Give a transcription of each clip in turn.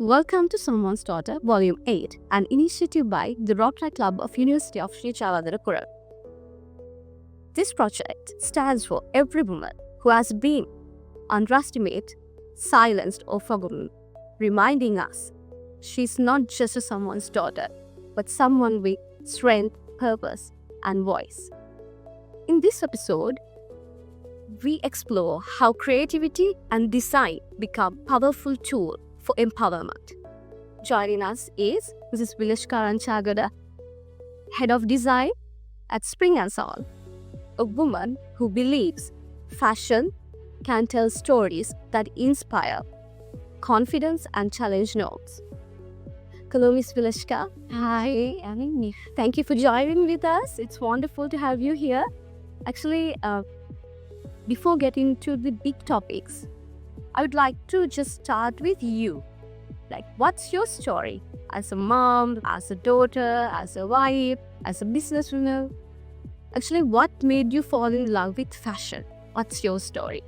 Welcome to Someone's Daughter, Volume 8, an initiative by the Rotary Club of University of Sri Chavadara. This project stands for every woman who has been underestimated, silenced, or forgotten, reminding us she's not just someone's daughter, but someone with strength, purpose, and voice. In this episode, we explore how creativity and design become powerful tools for empowerment. Joining us is Mrs. Vilashka Ranchagada, Head of Design at Spring & Son, a woman who believes fashion can tell stories that inspire confidence and challenge norms. Hello, Ms. Vilashka. Hi, Annie. Thank you for joining with us. It's wonderful to have you here. Actually, before getting to the big topics, I would like to just start with you. Like, what's your story as a mom, as a daughter, as a wife, as a businesswoman? Actually, what made you fall in love with fashion? What's your story?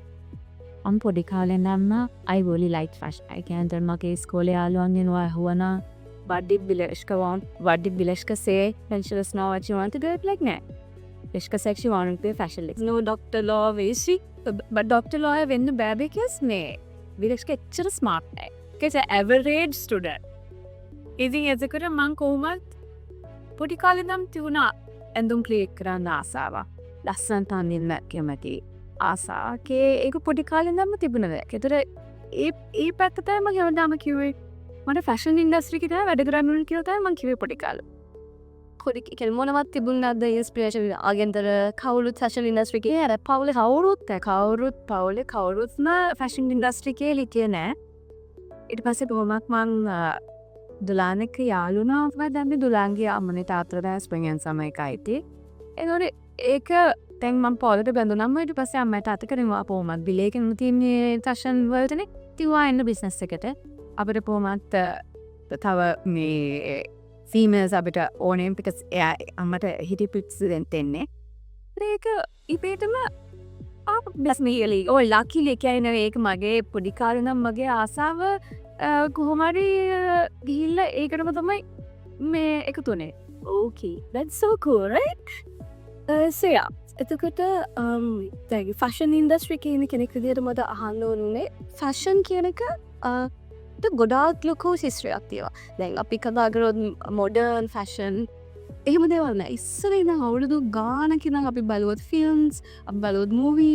I'm podi kalen namma. I really liked fashion. I can't tell my school along in Wahuna. What did Vilashka want? What did Vilashka say when she was know what she wanted to do it like that? Vilashka said she wanted to be a fashion list. No Dr. Law, is she? But Dr. Law, when the baby kiss me, Vilashka is smart. Because an average student. Is he as a good man comat? Podi kalen nam tuna and don't click around Asava. Lassan tan in that committee. ආසාගේ ඒක පොඩි කාලේ ඉඳන්ම තිබුණ දෙයක්. ඒතර ඒ පැත්ත තමයි මම හැමදාම කිව්වේ. මට ෆැෂන් ඉන්ඩස්ට්‍රි එකේ තමයි වැඩ කරන්න ඕන කියලා තමයි මම කිව්වේ පොඩි කාලේ. පොඩි කියන්නේ මොනවත් තිබුණාද ඉන්ස්පිරේෂන් ආගෙන්තර කවුරුත් ෆැෂන් ඉන්ඩස්ට්‍රි එකේ අර පවුලේ කවුරුත්ම ෆැෂන් ඉන්ඩස්ට්‍රි එකේ හිටියේ නෑ. ඊට පස්සේ බොහොමත් මං දුලානෙක් යාළුනා වුණා. දැන් මේ දුලාන්ගේ අම්මනේ තාත්තලා ස්ප්‍රින්ග් ඇන් සමර් එකයි. ඒනොර ඒක තැන් මම පොලට බැඳුනම ඊට පස්සේ අම්මට අත කරනවා පොමත් බිලේකින් තියෙන්නේ ෆැෂන් වලටනේ තියවා එන්න බිස්නස් එකට අපිට පොමත් තව මේ ෆීමේල්ස් අපිට ඕනේ because එයා අම්මට හිටි ප්‍රෙසිඩන්ට් එන්නේ ඒක ඉපේටම බස් මේලි ඔය ලකිලි කියන්නේ ඒක මගේ පොඩි කාලේ නම් මගේ ආසාව කොහොම හරි ගිහිල්ලා ඒකටම තමයි මේ එකතුනේ Okay, that's so cool, right? So yeah. එතකොට දැන් ෆැෂන් ඉන්ඩස්ට්‍රි කියන කෙනෙක් විදිහට මට අහන්න ඕනේ ෆැෂන් කියන එක ගොඩාක් ලොකු හිස්ටරියක් තියෙනවා. දැන් අපි කතා කරොත් මොඩර්න් ෆැෂන් එහෙම දේවල් නෑ. ඉස්සර ඉඳන් අවුරුදු ගානක් ඉඳන් අපි බලුවොත් ෆිල්ම්ස්, අපි බලුවොත් මූවි,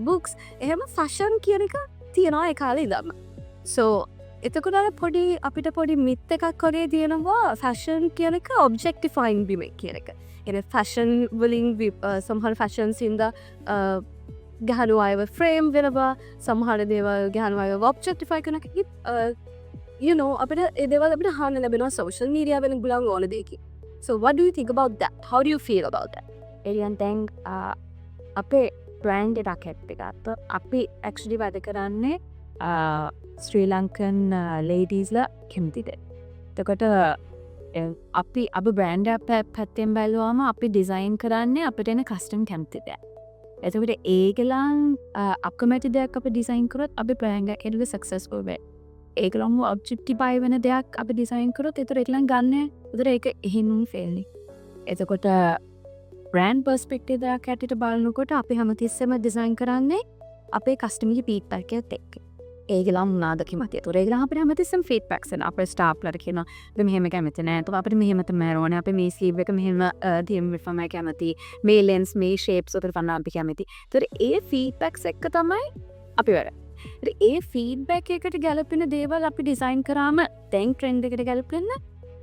බුක්ස් එහෙම ෆැෂන් කියන එක තියෙනවා ඒ කාලේ ඉඳන්ම. So එතකොට පොඩි අපිට පොඩි මිත් එකක් වගේ තියෙනවා ෆැෂන් කියන එක ඔබ්ජෙක්ටිෆයින් බිමේ කියන එක. ෆැෂන් වලින් සමහර ෆැෂන්ස් ඉඳ ගහනු අයව ෆ්‍රේම් වෙනවා සමහර දේවල් ගහනු අයව ඔබ්ජෙක්ටිෆයි කරන එක අපිට ඒ දේවල් අපිට අහන්න ලැබෙනවා සෝෂල් මීඩියා වෙන ගුලන් ඕන දෙයකින්. So what do you think about that? How do you feel about that? Alien දැන් අපේ බ්‍රෑන්ඩ් එකක් හැප්පෙගත්ත අපි ඇක්චුලි වැඩ කරන්නේ ශ්‍රී ලංකන් ලේඩීස්ලා කැමතිද. එතකොට අපි අප බ්‍රෑන්ඩ් පැත්තෙන් බැලුවාම අපි ඩිසයින් කරන්නේ අපිට එන කස්ටම් කැමති දෙයක්. එතකොට ඒගොල්ලන් අකමැති දෙයක් අපි ඩිසයින් කරොත් අපි බ්‍රෑන්ඩ් එක එඩුවේ සක්සස්ෆුල් වෙයි. ඒගොල්ලන්ව ඔබ්ජෙක්ටිෆයි වෙන දෙයක් අපි ඩිසයින් කරොත් ඒතර ඒගොල්ලන් ගන්න. ඒතර ඒක එහෙනම් ෆේල් නේ. එතකොට බ්‍රෑන්ඩ් පර්ස්පෙක්ටිව් එකක් ඇටියට බලනකොට අපි හැමතිස්සෙම ඩිසයින් කරන්නේ අපේ කස්ටමර්ගේ ෆීඩ්බැක් එකත් එක්ක. ඒගොල්ලන් මොනවාද කිමතිය. ඒතර ඒගොල්ලන් අපිට හැමතිස්සෙම ෆීඩ්බැක්ස් එන අපේ ස්ටාෆ්ලට කියනවා අපි මෙහෙම කැමති නෑ. ඒතකොට අපිට මෙහෙම තමයි ඕනේ. අපි මේ ස්ලීව් එක මෙහෙම තියමු රිෆර්මයි කැමති. මේ ලෙන්ස් මේ ෂේප්ස් වලට වන්න අපි කැමති. ඒතර ඒ ෆීඩ්බැක්ස් එක්ක තමයි අපි වැඩ. ඒතර ඒ ෆීඩ්බැක් එකට ගැලපෙන දේවල් අපි ඩිසයින් කරාම දැන් ට්‍රෙන්ඩ් එකට ගැලපෙන්න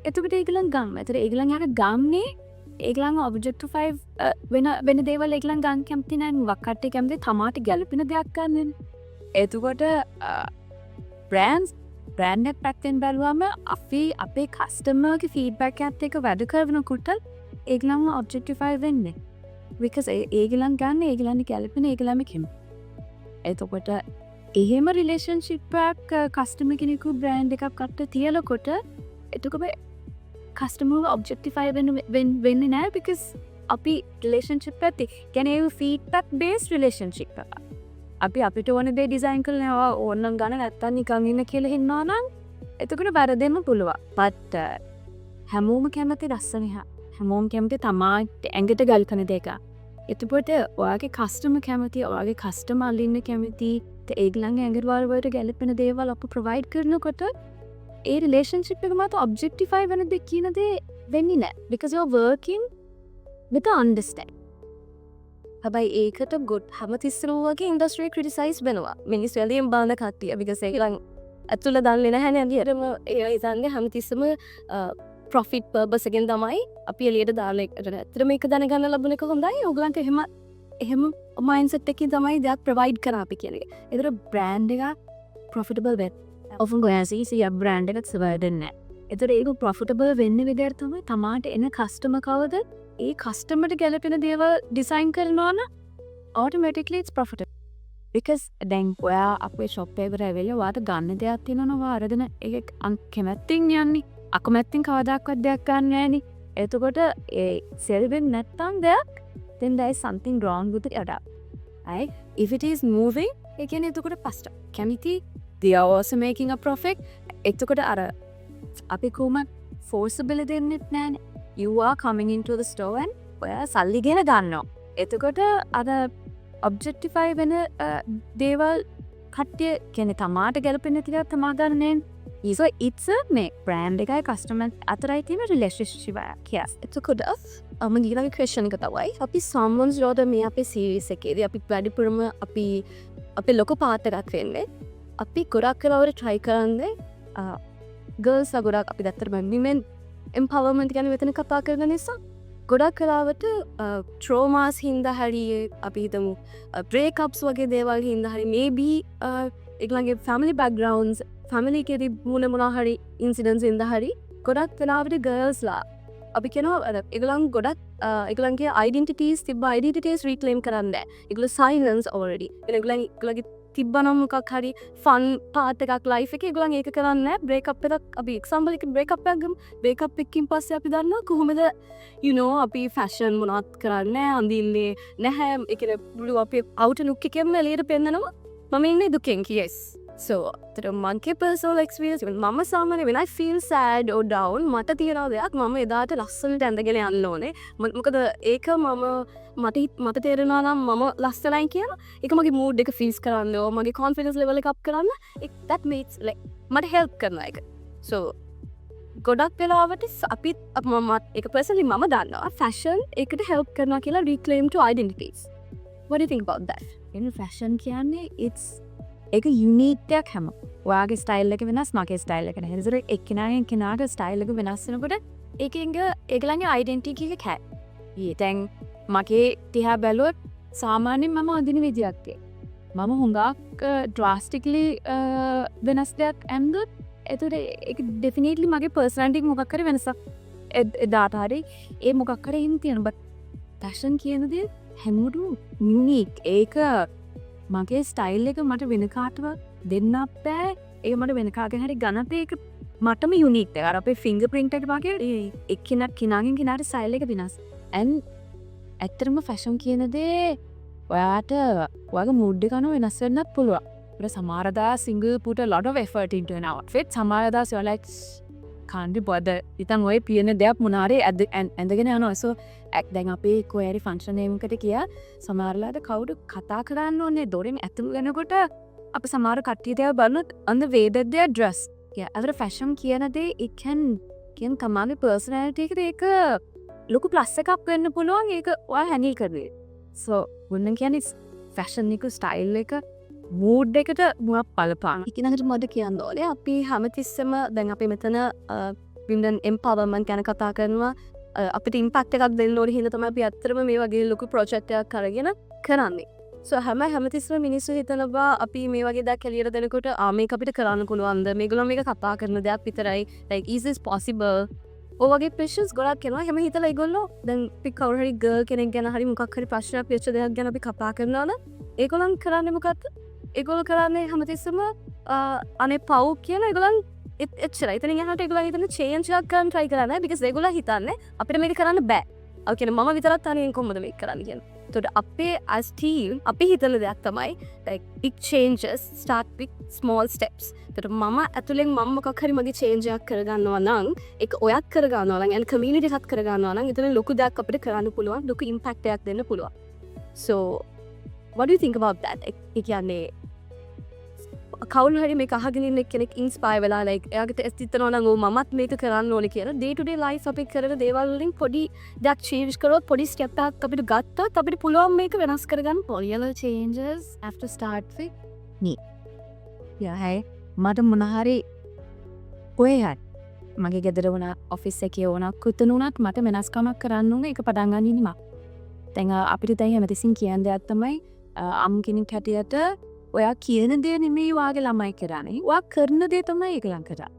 එතකොට ඒගොල්ලන් ගන්න. ඒතර ඒගොල්ලන් යන ගම්නේ ඒගොල්ලන් ඔබ්ජෙක්ටිෆයි වෙන දේවල් ඒගොල්ලන් ගන්න කැමති නෑ. වක්කට්ටි කැමති තමාට ගැලපෙන දෙයක් ගන්න. එතකොට බ්‍රෑන්ඩ් එක පැත්තෙන් බැලුවම අපි අපේ කස්ටමර්ගේ ෆීඩ්බැක් එකත් එක්ක වැඩ කරනකොට ඒගොල්ලන්ව ඔබ්ජෙක්ටිෆයි වෙන්නේ. because ඒගොල්ලන් ගන්න ඒගොල්ලන්ගේ ගැලපෙන ඒගොල්ලන්ම කැමති. එතකොට එහෙම රිලේෂන්ෂිප් එකක් කස්ටමර් කෙනෙකු බ්‍රෑන්ඩ් එකක් අතට තියනකොට එතකොට කස්ටමර්ව ඔබ්ජෙක්ටිෆයි වෙන්නේ නැහැ because අපි රිලේෂන්ෂිප් එකත් කියන්නේ ෆීඩ්බැක් බේස්ඩ් රිලේෂන්ෂිප් එකක්. අපි අපිට ඕන දේ ඩිසයින් කරනවා ඕනනම් ගන්න නැත්තම් නිකන් ඉන්න කියලා හින්නවා නම් එතකට වැරදෙන්ම පුළුවන් පත් හැමෝම කැමති රස්සනහ හැමෝම් කැමති තමාට ඇඟට ගල්කන දෙක එතපොට ඔයාගේ කස්ටම කැමති ඔයාගේ කස්ටම අල්ලින්න කැමති ඒගලන් ඇඟරවාල්වට ගැලපෙන දේවල් අප ප්‍රවයිඩ් කරනකොට ඒ රිලේෂන්ශිප් එක මත ඔබ්ජෙක්ටිෆයි වන දෙ කියනදේ වෙන්නේ නෑ because you're working with the understand හැබයි ඒකට ගොඩ් හමතිස්සරුවගේ ඉන්ඩස්ට්‍රේ ක්‍රටිසයිස් වෙනවා මිනිස් වැලියම් බාන කට්ටිය බිකසේලං ඇතුළ දන්නෙන හැන ඇදිරම ඒ ඉතන්නේ හමතිස්සම ප්‍රොෆිට් පර්බසගෙන් තමයි අපි එලියට දාලෙකට ඇතරම එක දැනගන්න ලබනක හොඳයි ඔගලන්ට එහෙම මයින්සට් එකකින් තමයි දෙයක් ප්‍රවයිඩ් කරා අපි කියන්නේ. ඒතර බ්‍රෑන්ඩ් එක ප්‍රොෆිටබල් වෙන්න. ඔෆන් ගොයාසී බ්‍රෑන්ඩ් එකත් සවර්ඩන් නැහැ. ඒතර ඒක ප්‍රොෆිටබල් වෙන්න විදිහට තමයි තමාට එන කස්ටමර් කවද ඒ කස්ටමර්ට ගැලපෙන දේවල් ඩිසයින් කරනවා නම් automatically it's profitable. because දැන් ඔයා අපේ ෂොප් එකට ඇවිල්ලා ඔයාට ගන්න දෙයක් තියෙනවා අරගෙන ඒක කැමැත්තෙන් යන්නේ. අකමැත්තෙන් කවදාක්වත් දෙයක් ගන්න නෑනේ. එතකොට ඒ සෙල් වෙන්නේ නැත්තම් දෙයක් then there is something wrong with the product. Right? If it is moving, ඒ කියන්නේ එතකොට pasta. කැමති they are also making a profit. එතකොට අර අපි කොහොමද forcible දෙන්නෙත් නෑනේ. You are coming into the store and ඔයා සල්ලි ගෙන ගන්නවා. එතකොට අර objectify වෙන දේවල් කට්ටිය කියන්නේ තමාට ගැලපෙන ටික තමා ගන්නනේ. So it's a මේ brand එකයි customer අතරයි තියෙන relationship එකක්. Yes. එතකොට මම ඊළඟ question එක තමයි අපි someone's order මේ අපේ series එකේදී අපි වැඩිපුරම අපි අපේ ලොකු part එකක් වෙන්නේ අපි ගොඩක් වෙලාවට try කරන්නේ girls ගොඩක් අපි දැත්තට women empowerment ගැන මෙතන කතා කරන නිසා ගොඩක් වෙලාවට traumas හින්දා හරි අපි හිතමු breakups වගේ දේවල් හින්දා හරි maybe ඒගොල්ලන්ගේ family backgrounds family එකේදී මොනවා හරි incidents හින්දා හරි ගොඩක් වෙලාවට girls ලා අපි කියනවා ඒගොල්ලන් ගොඩක් ඒගොල්ලන්ගේ identities තිබ්බ identities reclaim කරන්නේ නැහැ. ඒගොල්ලෝ silence already. ඒගොල්ලන්ගේ තිබ්බනම් මොකක් හරි fun part එකක් life එකේ ඒගොල්ලන් ඒක කරන්නේ නැහැ. break up එකක් අපි example එක break up එකක් ගමු. break up එකකින් පස්සේ අපි දන්නවා කොහොමද you know අපි fashion මොනවත් කරන්නේ අඳින්නේ නැහැ. ඒ කියන්නේ blue අපි outer look එකෙන්ම එළියට පෙන්නනවා. මම ඉන්නේ දුකෙන් yes. So, මගේ personal experience මම සාමාන්‍ය when I feel sad or down මට තියෙන දෙයක් මම එදාට ලස්සනට ඇඳගෙන යන්න ඕනේ. මොකද ඒක මට තේරෙනවා නම් මම ලස්සනයි කියලා. ඒක මගේ mood එක freeze කරන්න ඕ මගේ confidence level එක up කරන්න. that makes like මට help කරනවා ඒක. So, ගොඩක් වෙලාවට අපි ඒක personally මම දන්නවා fashion ඒකට help කරනවා කියලා reclaim to identities. What do you think about that? In fashion කියන්නේ it's ඒක යුනික් දෙයක් හැම. ඔයාගේ ස්ටයිල් එක වෙනස් මගේ ස්ටයිල් එක නැහැ. ඒතර එක්කෙනාගෙන් කෙනාට ස්ටයිල් එක වෙනස් වෙනකොට ඒගොල්ලන්ගේ ඩෙන්ටිටි එක කැ. දැන් මගේ දිහා බැලුවොත් සාමාන්‍යයෙන් මම අඳින විදියක් තියෙනවා. මම හුඟක් ඩ්‍රාස්ටික්ලි වෙනස් දෙයක් ඇඳුත් ඒතර ඒක ඩෙෆිනිට්ලි මගේ පර්සනැලිටි එක මොකක් හරි වෙනසක් එදාට හරි ඒ මොකක් හරි ඉන් තියෙනවා. බට් ෆැෂන් කියන දේ හැමෝටම යුනික්. ඒක මගේ ස්ටයිල් එක මට වෙන කාටවත් දෙන්න බෑ. ඒක මට වෙන කාගෙන් හරි ගන්නත් ඒක මටම යුනික් දෙයක්. අර අපේ ෆින්ගර්ප්‍රින්ට් එක වගේ එක්කෙනෙක් කෙනාගෙන් කෙනාට ස්ටයිල් එක වෙනස්. and ඇත්තටම ෆැෂන් කියන දේ ඔයාට ඔයාගේ මූඩ් එක අනුව වෙනස් වෙන්නත් පුළුවන්. ඒත් සමහර දා single put a lot of effort into an outfit. සමහර දා you're like can't be bothered. ඉතින් ඔය පියන දෙයක් මොනාරේ ඇඳගෙන යනවා. so දැන් අපේ කොහරි ෆන්ක්ෂන් එකකට ගියා සමහරලාට කවුරු කතා කරන්න ඕනේ දොරෙන් ඇතුළු වෙනකොට අපි සමහර කට්ටිය දේව බලනොත් on the way that they are dressed. yeah අතර ෆැෂන් කියන දේ it can තමගේ personality එකට ඒක ලොකු ප්ලස් එකක් වෙන්න පුළුවන්. ඒක ඔයා හැන්ඩල් කරේ. so මුන්න කියන්නේ ෆැෂන් එක ස්ටයිල් එක මූඩ් එකට මුවක් බලපාන. ඊළඟට මට කියන්න ඕනේ අපි හැමතිස්සෙම දැන් අපි මෙතන women empowerment ගැන කතා කරනවා. අපිට ඉම්පැක්ට් එකක් දෙන්න ඕනේ හින්දා තමයි අපි අත්‍තරම මේ වගේ ලොකු ප්‍රොජෙක්ට් එකක් අරගෙන කරන්නේ. so හැමතිස්සෙම මිනිස්සු හිතනවා අපි මේ වගේ දෙයක් එළියට දෙනකොට මේක අපිට කරන්න පුළුවන්ද? මේගොල්ලෝ මේක කතා කරන දෙයක් විතරයි. like is this possible? ඔය වගේ ප්‍රශ්න ගොඩක් එනවා. හැම හිතලා ඒගොල්ලෝ දැන් අපි කවුරු හරි ගර්ල් කෙනෙක් ගැන හරි මොකක් හරි ප්‍රශ්නයක් වෙච්ච දෙයක් ගැන අපි කතා කරනවා නම් ඒගොල්ලන් කරන්නේ මොකක්ද? ඒගොල්ලෝ කරන්නේ හැමතිස්සෙම අනේ පව් කියලා ඒගොල්ලන් එච්චරයි. ඉතින් එහාට ඒගොල්ලෝ හිතන්නේ චේන්ජ් එකක් ගන්න try කරන්නේ because ඒගොල්ලෝ හිතන්නේ අපිට මේක කරන්න බෑ. අව කියන්නේ මම විතරක් තනියෙන් කොහොමද මේක කරන්නේ කියලා. තොට අපේ as team අපි හිතන දෙයක් තමයි like big changes start with small steps. තොට මම ඇතුලෙන් මම මොකක් හරි මගේ change එකක් කරගන්නවා නම් ඒක ඔයත් කරගන්නවා නම් and community එකත් කරගන්නවා නම් එතන ලොකු දෙයක් අපිට කරන්න පුළුවන්, ලොකු impact එකක් දෙන්න පුළුවන්. So what do you think about that? ඒ කියන්නේ කවුරු හරි මේක අහගෙන ඉන්න කෙනෙක් ඉන්ස්පයර් වෙලා like එයාගේ ටෙස්ට් හිතනවා නම් ඕ මමත් මේක කරන්න ඕනේ කියලා day to day life අපි කරන දේවල් වලින් පොඩි දෙයක් change කරොත් පොඩි step එකක් අපිට ගත්තොත් අපිට පුළුවන් මේක වෙනස් කරගන්න. real changes have to start with me. hey මට මොනහරි ඔය හරි මගේ ගෙදර වුණා ඔෆිස් එකේ වුණා කුතන උනත් මට වෙනස්කමක් කරන්න ඕනේ ඒක පටන් ගන්න ඉන්නේ මම. දැන් අපිට දැන් හැමතිස්සෙම කියන දෙයක් තමයි අම් කෙනෙක් හැටියට ඔයා කියන දේ නෙමෙයි වාගේ ළමයි කරන්නේ. ඔයා කරන දේ තමයි ඒගොල්ලන් කරන්නේ.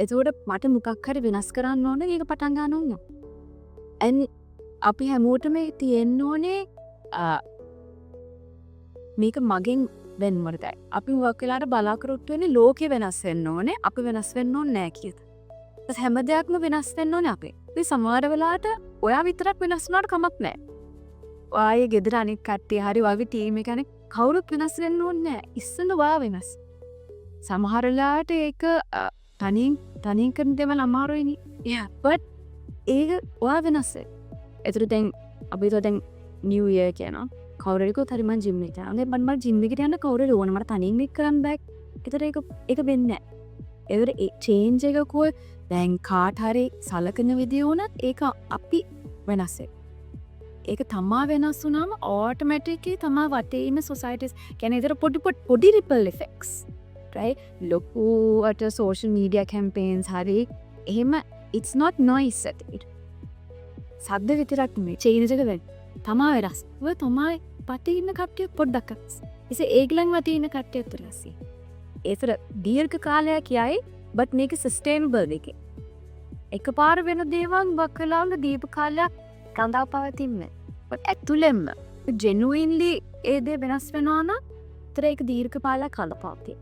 එතකොට මට මොකක් හරි වෙනස් කරන්න ඕන ඒක පටන් ගන්න ඕන. and අපි හැමෝටම තියෙන්න ඕනේ මේක මගෙන් වෙන්න මොකටද? අපි වර්ක් වෙලාට බලාපොරොත්තු වෙන්නේ ලෝකෙ වෙනස් වෙන්න ඕනේ. අපි වෙනස් වෙන්න ඕනේ නැහැ කියත. ඒත් හැම දෙයක්ම වෙනස් වෙන්න ඕනේ අපේ. ඒ සමහර වෙලාවට ඔයා විතරක් වෙනස් වුණාට කමක් නැහැ. ඔයාගේ ගෙදර අනිත් කට්ටිය හරි වගේ ටීම් එක අනිත් කවුරුත් වෙනස් වෙන්න ඕනේ නැහැ. ඉස්සෙල්ලා ඔයා වෙනස්. සමහර වෙලාවට ඒක තනියෙන් කරන දේවල් අමාරුයිනේ. yeah but ඒක ඔයා වෙනස් වෙයි. ඒතර දැන් අපි දැන් new year කියනවා. කවුරුරිකුත් හරි මං ජිම් එකට යනවා. මම ජිම් එකට යන්න කවුරුරි ඕන මට තනියෙන් මේක කරන්න බෑ. ඒතර ඒක වෙන්නේ නැහැ. ඒතර ඒ චේන්ජ් එක කොයි දැන් කාට හරි සලකන විදිය වුණත් ඒක අපි වෙනස් වෙයි. ඒක තමා වෙනස් වුණාම automatically තමා වටේ ඉන්න societies කියන්නේ ඒතර පොඩි ripple effects right ලොකුට social media campaigns හරි එහෙම it's not noise at it සද්ද විතරක් නෙමෙයි change එක වෙන්නේ තමා වෙනස් ඔය තමයි වටේ ඉන්න කට්ටිය පොඩ්ඩක් ඉතින් ඒගලන් වටේ ඉන්න කට්ටිය තුලසි ඒතර දීර්ඝ කාලයක් යයි but මේක sustainable එකේ එකපාර වෙන දේවල් වකලාන දීප කාලයක් කඳා පවතින්නේ but ඇතුළෙන්ම genuinely ඒ දේ වෙනස් වෙනවා නම් ඒතර ඒක දීර්ඝ කාලයක් කලපවතියි.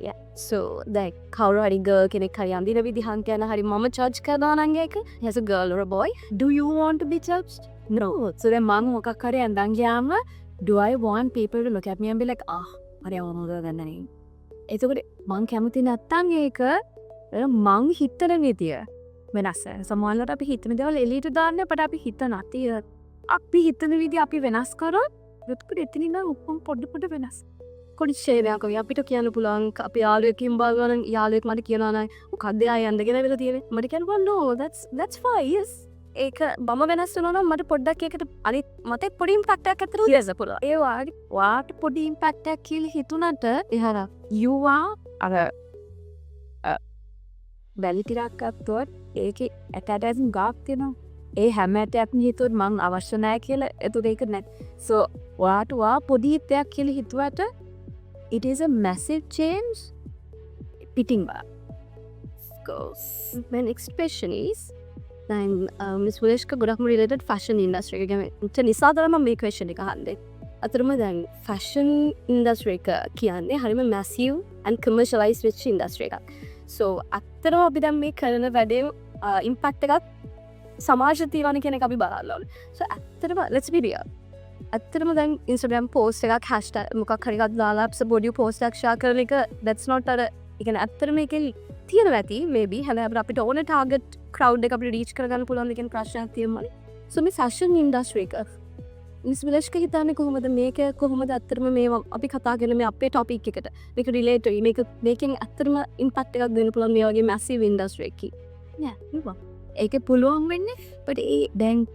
yeah so like කවුරු හරි girl කෙනෙක් හරි අඳින විදිහන් කියන හරි මම judge කරනවා නම් ඒක as a girl or a boy do you want to be judged? no. so then මම මොකක් හරි අඳන් ගියාම do I want people to look at me and be like හරි අවුරුදු ගන්න නේ. එතකොට මං කැමති නැත්තම් ඒක මං හිතන විදිය වෙනස්. සමහරවිට අපි හිතන දේවල් එළියට දාන්න අපිට අපි හිතන අතිය අපි හිතන විදිය අපි වෙනස් කරොත් එතකොට එතනින් උපම් පොඩ වෙනස්. කොඩි ෂේරයක් අපිට කියන්න පුළුවන් අපි යාළුවෙක්ින් බලන යාළුවෙක් මට කියනවා නම් මොකක්ද ආය යන්නගෙන වෙලා තියෙන්නේ මට කියනවා no that's fine yes ඒක බම වෙනස් වෙනවා නම් මට පොඩ්ඩක් ඒකට අනිත් මතේ පොඩි ඉම්පැක්ට් එකක් අතර තියෙන්න පුළුවන්. ඒ වාට පොඩි ඉම්පැක්ට් එකක් කියලා හිතුණට එහර you are අර වැලිටිරක් ගත්තොත් ඒකේ ඇටැටැසම් ගාක් තියෙනවා. ඒ හැම ඇටයක්ම හිතුවොත් මං අවශ්‍ය නැහැ කියලා එතකොට ඒක නැහැ. so වා පොඩි දෙයක් කියලා හිතුවට it is a massive change පිටින් goes. my next question is then Miss Vuleshka ගොඩක්ම related fashion industry එක ගැන නිසා තමයි මම මේ question එක අහන්නේ. අතරම දැන් fashion industry එක කියන්නේ හරිම massive and commercialized වෙච්ච industry එකක්. so අත්තරම අපි දැන් මේ කරන වැඩේ impact එකක් සමාජ තීවන කෙනෙක් අපි බලන්න ඕනේ. so ඇත්තටම let's be real. ඇත්තටම දැන් Instagram post එකක් hashtag මොකක් හරි එකක් දාලා body post එකක් share කරන එක that's not අර ඉතින් ඇත්තටම මේකේ තියෙනවා ඇති maybe හැබැයි අපිට ඕන target crowd එක අපිට reach කරගන්න පුළුවන් කියන ප්‍රශ්නයක් තියෙනවා. so මේ fashion industry එක Miss Vuleshka හිතන්නේ කොහොමද මේක කොහොමද ඇත්තටම මේවා අපි කතා කරන මේ අපේ topic එකට මේක relate වෙයි මේකෙන් ඇත්තටම impact එකක් දෙන්න පුළුවන් මේ වගේ massive industry එකකින්. yeah ඒක පුළුවන් වෙන්නේ but ඒ දැන්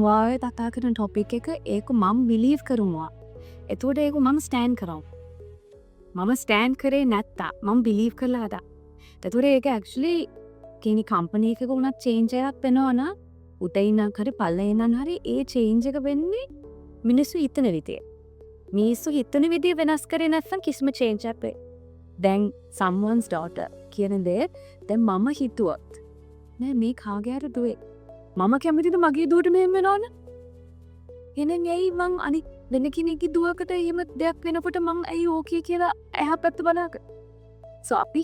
වාගේ කතා කරන topic එක ඒක මම believe කරනවා. එතකොට ඒක මම stand කරනවා. මම stand කරේ නැත්තා මම believe කරලා හදා. එතකොට ඒක actually කෙනෙක් company එකක වුණත් change එකක් වෙනවා නම් උතේ ඉන්න හරි පල්ලේ ඉන්න හරි ඒ change එක වෙන්නේ මිනිස්සු හිතන විදිය. මිනිස්සු හිතන විදිය වෙනස් කරේ නැත්නම් කිසිම change එකක් වෙන්නේ. දැන් someone's daughter කියන දේ දැන් මම හිතුවත් නෑ මේ කාගේ හරි දුවේ. මම කැමතිද මගේ දුවට මෙහෙම වෙනවද? එහෙනම් ඇයි මං අනිත් වෙන කෙනෙක්ගේ දුවකට එහෙම දෙයක් වෙනකොට මං ඇයි ඕකේ කියලා එහා පැත්ත බලක. so අපි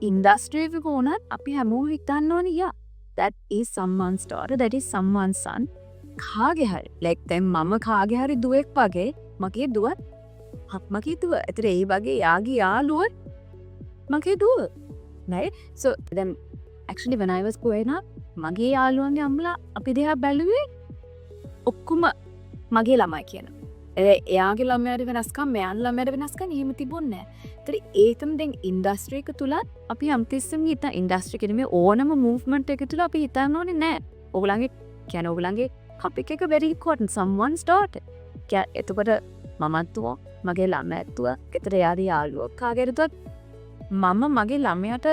industry එක උනත් අපි හැමෝම හිතන්න ඕනේ yeah that is someone's daughter that is someone's son කාගේ හරි ලෙක් තැම් මම කාගේ හරි දුවෙක් වගේ මගේ දුව මගේ දුව ඇතර ඒ වගේ යාගේ යාලුව මගේ දුව නයි සෝ දැම් ඇක්ෂලි වනයිවස් පුවෙන මගේ යාලුවන්ගේ අම්ලා අපි දෙහා බැලුවේ ඔක්කුම මගේ ළමයි කියන එයාගේ ළමයට වෙනස්කම් මෙයන් ළමයට වෙනස්කම් එහෙම තිබුණේ නැහැ. ඒතම දැන් ඉන්ඩස්ට්‍රි එක තුල අපි අම්තිස්සම හිත ඉන්ඩස්ට්‍රි එකේ ඕනම මූව්මන්ට් එක තුල අපි හිතන්න ඕනේ නැහැ. ඔයගලගේ කියන්නේ ඔයගලගේ ටොපික් එක very important someone's daughter. එතකොට මමත්ව මගේ ළමයත්ව ගෙදර යාදී යාළුවෝ කාගේද මම මගේ ළමයට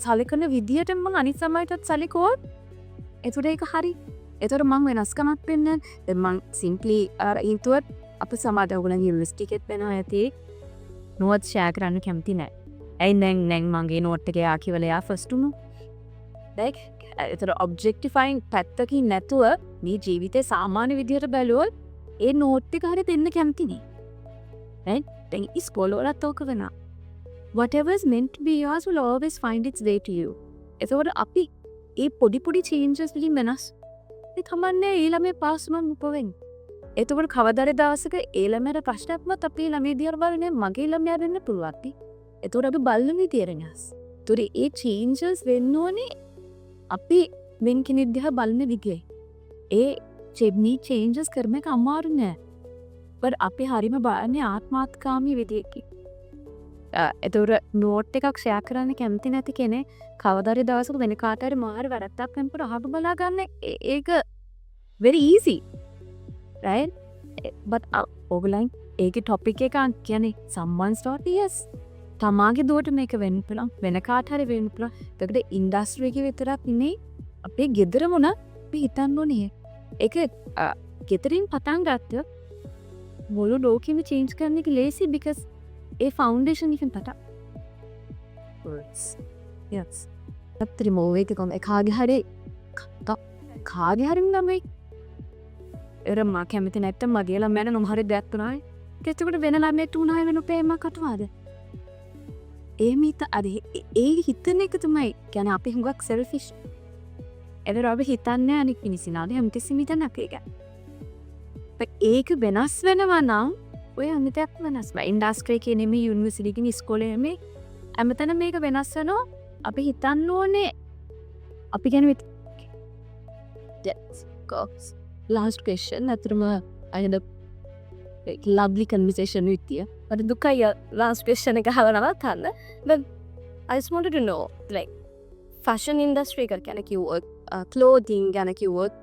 සලකන විදියට මම අනිත් සමයටත් සලකුවොත් එතකොට ඒක හරි. එතකොට මම වෙනස්කමක් වෙන්නේ මම සිම්ප්ලි අර ඉන්තුවත් අප සමාජ ඔයගලගේ යුනිවර්සිටි එකෙත් වෙනවා ඇති නෝට් ෂෙයා කරන්න කැමති නැහැ. ඇයි දැන් මගේ නෝට් එක යා කියලා යා ෆස්ට් උණු. like එතකොට ඔබ්ජෙක්ටිෆයින් පැත්තකින් නැතුව මේ ජීවිතේ සාමාන්‍ය විදියට බැලුවොත් ඒ නෝට් එක හරිය දෙන්න කැමති නේ. right දැන් ඉස්කෝලේ වලත් ඕක වෙනවා. whatever is meant to be yours will always find its way to you. එතකොට අපි ඒ පොඩි changes වලින් වෙනස් ඒ තමන්නේ ඒ ළමේ පාස් මම උපවෙන්නේ. එතකොට කවදාද දවසක ඒ ළමයට ප්‍රශ්නයක්වත් අපේ ළමේ දිහා බලන්නේ මගේ ළමයා වෙන්න පුළුවන්. එතකොට අපි බලන විදියට වෙනස්. ඒතකොට ඒ changes වෙන්න ඕනේ අපි වෙන කෙනෙක් දිහා බලන විදියයි. ඒ changes කරන එක අමාරු නෑ. but අපි හරිම බලන්නේ ආත්මාර්ථකාමී විදියකින්. එතකොට නෝට් එකක් ෂෙයා කරන්න කැමති නැති කෙනෙක් කවදාද දවසක වෙන කාට හරි මාර වැරද්දක් වෙනකොට අහක බලා ගන්න ඒක very easy. right but ඔයගලන් ඒකේ ටොපික් එක කියන්නේ someone's daughter yes තමාගේ දුවට මේක වෙන්න පුළුවන් වෙන කාට හරි වෙන්න පුළුවන්. ඒකට ඉන්ඩස්ට්‍රි එකේ විතරක් නෙමෙයි අපේ ගෙදරම උන අපි හිතන්න ඕනේ. ඒක ගෙදරින් පටන් ගත්තොත් මුළු ලෝකෙම change කරන්න එක ලේසි because ඒ ෆවුන්ඩේෂන් එකෙන් පටන් words yes අපිට මොවේ එක කොම් කාගේ හරි කාගේ හරි ළමයි එරම කැමති නැත්තම් මගේ ළමයාට නොම හරි දෙයක් තුනයි කෙස්ටකට වෙන ළමයෙක් තුනයි වෙන ප්‍රේම කටවාද ඒ මිත අර ඒ හිතන එක තමයි කියන්නේ අපි හුඟක් selfish එදර අපි හිතන්නේ අනික් මිනිස්සුනාද හැමතිස්සෙම හිතන්නක් ඒක ඒක වෙනස් වෙනවා නම් ඔය අනිතයක් වෙනස්ම ඉන්ඩස්ට්‍රි එකේ නෙමෙයි යුනිවර්සිටි එකේ ඉස්කෝලේ නෙමෙයි හැමතැන මේක වෙනස් වෙනවා අපි හිතන්න ඕනේ අපි කියන්නේ that's last question අතරම අයද lovely conversation with you but දුකයි last question එක අහනවා තන්න but I just wanted to know like fashion industry එක ගැන කිව්වොත් clothing ගැන කිව්වොත්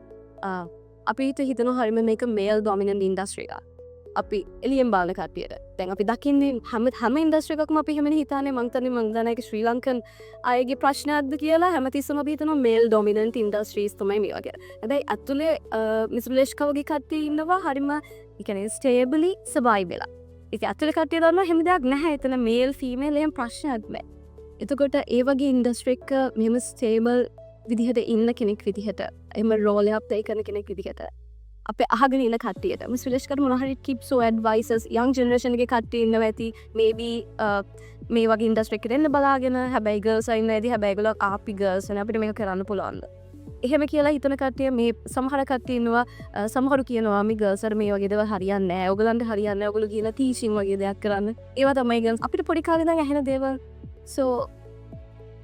අපි හිතනවා හරියම මේක male dominant industry එකක් අපි එලියෙන් බලන කට්ටියට දැන් අපි දකින්නේ හැම ඉන්ඩස්ට්‍රි එකකම අපි හැමනේ හිතන්නේ මං දන්නේ ඒක ශ්‍රී ලංකන් අයගේ ප්‍රශ්නයක්ද කියලා හැමතිස්සම අපි හිතනවා මේල් ඩොමිනන්ට් ඉන්ඩස්ට්‍රීස් තමයි මේවා කියලා. හැබැයි අතුලේ මිස් විලේෂ්කා වගේ කට්ටිය ඉන්නවා හරිම ඒ කියන්නේ ස්ටේබලි සර්වයිව් වෙලා. ඒක අතුලේ කට්ටිය දන්නවා හැම දෙයක් නැහැ. එතන මේල් ෆීමේල් එහෙම ප්‍රශ්නයක් නැහැ. එතකොට ඒ වගේ ඉන්ඩස්ට්‍රි එක මෙහෙම ස්ටේබල් විදිහට ඉන්න කෙනෙක් විදිහට එහෙම රෝල් එකක් ප්ලේ කරන කෙනෙක් විදිහට අපේ අහගෙන ඉන්න කට්ටියට මිස් විලේෂ්කට මොනවා හරි tips or advices young generation එකේ කට්ටිය ඉන්නවා ඇති maybe මේ වගේ ඉන්ඩස්ට්‍රි එකකට එන්න බලාගෙන හැබැයි ගර්ල්ස් අය ඉන්නවා ඇති හැබැයි ඒගොල්ලෝ ආපි ගර්ල්ස් නේ අපිට මේක කරන්න පුළුවන්ද එහෙම කියලා හිතන කට්ටිය මේ සමහර කට්ටිය ඉන්නවා සමහරු කියනවා මේ ගර්ල්ස් අර මේ වගේ දේවල් හරියන්නේ නැහැ ඔයගලන්ට හරියන්නේ නැහැ ඔයගොල්ලෝ කියන ටීචින් වගේ දෙයක් කරන්න ඒවා තමයි ගර්ල්ස් අපිට පොඩි කාලේ ඉඳන් ඇහෙන දේවල් so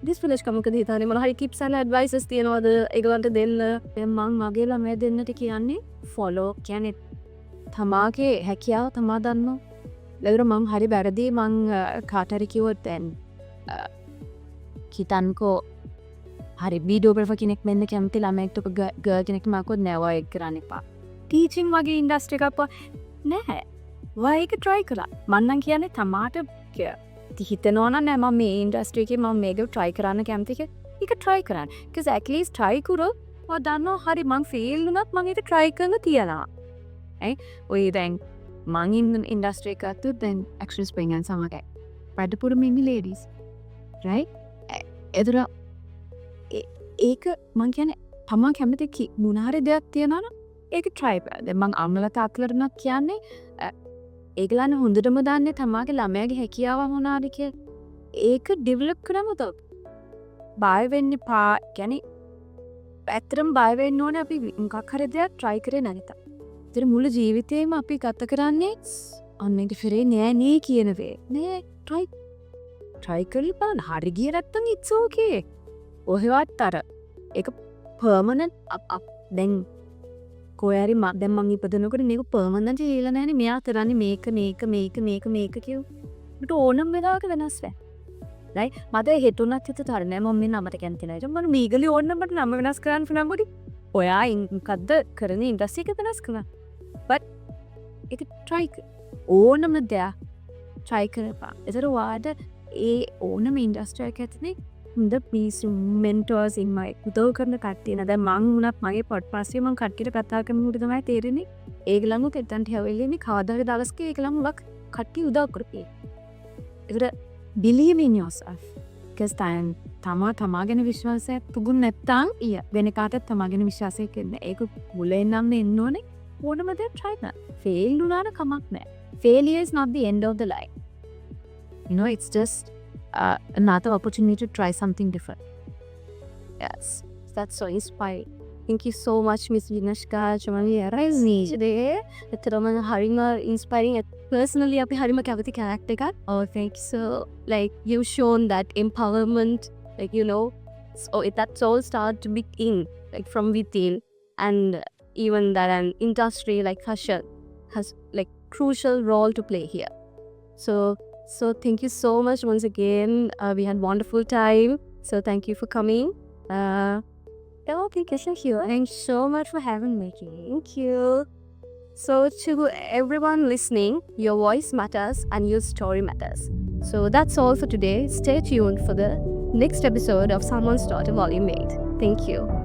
this village කමකද හිතන්නේ මොන හරි tips and advices තියනවද ඒගොල්ලන්ට දෙන්න දැන් මං මගේ ළමයා දෙන්නට කියන්නේ follow කියන්නේ තමාගේ හැකියාව තමා දන්නවා ලෙවර මං හරි වැරදි මං කාට හරි කිව්වොත් දැන් හිතන්කෝ හරි වීඩියෝග්‍රාෆර් කෙනෙක් වෙන්න කැමති ළමයෙක්ට ගර්ල් කෙනෙක් මාකෝ නෑ ඒක කරන්න එපා ටීචින් වගේ ඉන්ඩස්ට්‍රි එකක් නෑ වයි ඒක try කරලා මං නම් කියන්නේ තමාට හිතනවා නම් නෑ මම මේ ඉන්ඩස්ට්‍රි එකේ මම මේක try කරන්න කැමති ඒක try කරන්න because at least try කරොත් ඔය දන්නවා හරි මං fail වුණත් මං ඒක try කරන්න තියනවා ඔය දැන් මං ඉන්න ඉන්ඩස්ට්‍රි එකත් දැන් action spring and සමගයි වැඩපුර මිමි ladies right එදර ඒක මං කියන්නේ තමන් කැමති මොනාරි දෙයක් තියනවා නම් ඒක try කරන්න දැන් මං අම්මලා තාත්තලාට කියන්නේ ඒගලන්න හොඳටම දන්නේ තමාගේ ළමයාගේ හැකියාව මොනාද කියලා ඒක ඩෙවලොප් කරමුද බය වෙන්න එපා කියන්නේ ඇත්තරම් බයවෙන්න ඕන අපි මොකක් හරි දෙයක් ට්‍රයි කරේ නැත. ඉතින් මුළු ජීවිතේම අපි ගත කරන්නේ අන්න ඒක ෆිරේ නෑ නේ කියනවේ. නෑ ට්‍රයි කරලා බලන්න. හරි ගියේ නැත්තම් it's okay. ඔහෙවත් අර ඒක පර්මනන්ට් දැන් කොහරි දැන් මං ඉපදනකොට මේක පර්මනන්ට් කියලා නෑනේ. මෙයා කරන්නේ මේක කියු. මට ඕනම් වෙලාවක වෙනස් වෙයි. right මට හෙටුනත් හිත තරණය මම මේ නමට කැමති නැහැ. මම මීගලි ඕන්න මට නම වෙනස් කරන්න පුළුවන්. ඔයා මොකද්ද කරන ඉන්ඩස්ට්‍රි එක වෙනස් කරනවා. but ඒක try ඕනම දෙයක් try කරපන්. ඒතර වාට ඒ ඕනම ඉන්ඩස්ට්‍රි එකක් ඇතුලේ හොඳ පිසු mentors ඉන්නයි. උදව් කරන කට්ටිය නේද? දැන් මං උනත් මගේ පොඩ්කාස්ට් එකේ මං කට්ටියට කතා කරනකොට තමයි තේරෙන්නේ ඒගොල්ලන්ව කෙටන්ට හැවෙන්නේ මේ කවදාද දවසක ඒගොල්ලන් උලක් කට්ටිය උදව් කරපේ. ඒතර believe in yourself. because තමා ගැන විශ්වාසයක් තිබුණ නැත්නම් වෙන කාටවත් තමා ගැන විශ්වාසයක් නැහැ. ඒක මුලින් නම් එන්න ඕනේ. ඕනම දෙයක් try කරන්න. fail වුණාට කමක් නැහැ. Failure is not the end of the line. It's just another opportunity to try something different. Yes, that's so inspiring. Thank you so much, Miss Vinashka. Chamani Razi. Today, it's harima inspiring. Personally, අපි හරිම කැමති character එකක්. Oh, thank you. So, like, you've shown that empowerment, like, so that's all start to begin, like, from within. And even that an industry like fashion has, like, crucial role to play here. So thank you so much once again. We had wonderful time. So thank you for coming. Thank you. Thanks so much for having me. Thank you. So to everyone listening, your voice matters and your story matters. So that's all for today. Stay tuned for the next episode of Someone's Daughter Volume 8. Thank you.